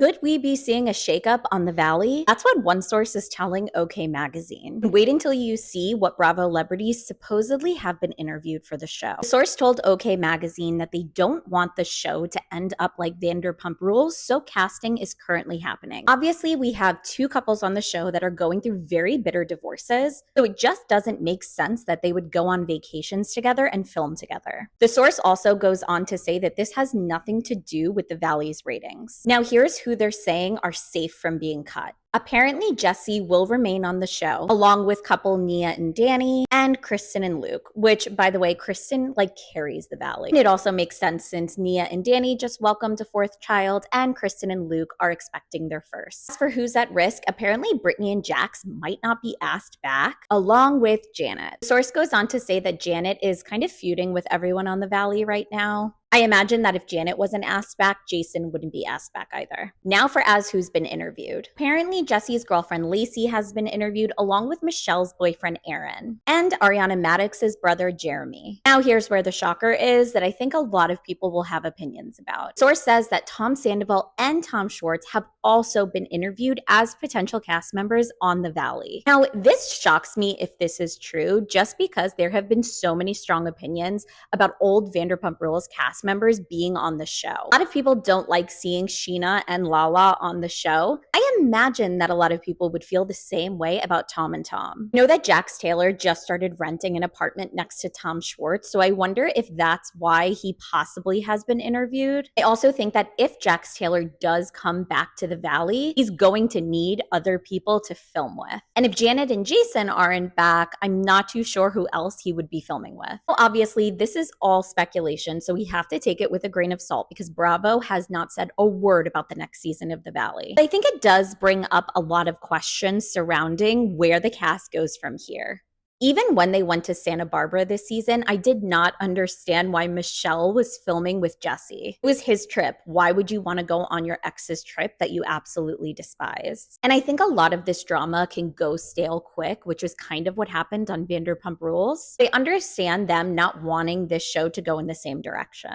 Could we be seeing a shakeup on the Valley? That's what one source is telling OK Magazine. Wait until you see what Bravo celebrities supposedly have been interviewed for the show. The source told OK Magazine that they don't want the show to end up like Vanderpump Rules, so casting is currently happening. Obviously, we have two couples on the show that are going through very bitter divorces, so it just doesn't make sense that they would go on vacations together and film together. The source also goes on to say that this has nothing to do with the Valley's ratings. Now, here's who they're saying are safe from being cut. Apparently, Jesse will remain on the show, along with couple Nia and Danny, and Kristen and Luke, which, by the way, Kristen, carries the Valley. And it also makes sense since Nia and Danny just welcomed a fourth child, and Kristen and Luke are expecting their first. As for who's at risk, apparently Brittany and Jax might not be asked back, along with Janet. The source goes on to say that Janet is kind of feuding with everyone on the Valley right now. I imagine that if Janet wasn't asked back, Jason wouldn't be asked back either. Now for As Who's Been Interviewed. Apparently, Jesse's girlfriend Lacey has been interviewed along with Michelle's boyfriend Aaron and Ariana Maddox's brother Jeremy. Now here's where the shocker is that I think a lot of people will have opinions about. Source says that Tom Sandoval and Tom Schwartz have also been interviewed as potential cast members on the Valley. Now this shocks me if this is true, just because there have been so many strong opinions about old Vanderpump Rules cast members being on the show. A lot of people don't like seeing Sheena and Lala on the show. I imagine that a lot of people would feel the same way about Tom and Tom. I know that Jax Taylor just started renting an apartment next to Tom Schwartz, so I wonder if that's why he possibly has been interviewed. I also think that if Jax Taylor does come back to the Valley, he's going to need other people to film with. And if Janet and Jason aren't back, I'm not too sure who else he would be filming with. Well, obviously, this is all speculation, so we have to take it with a grain of salt because Bravo has not said a word about the next season of The Valley. But I think it does bring up a lot of questions surrounding where the cast goes from here. Even when they went to Santa Barbara this season, I did not understand why Michelle was filming with Jesse. It was his trip. Why would you want to go on your ex's trip that you absolutely despise? And I think a lot of this drama can go stale quick, which is kind of what happened on Vanderpump Rules. They understand them not wanting this show to go in the same direction.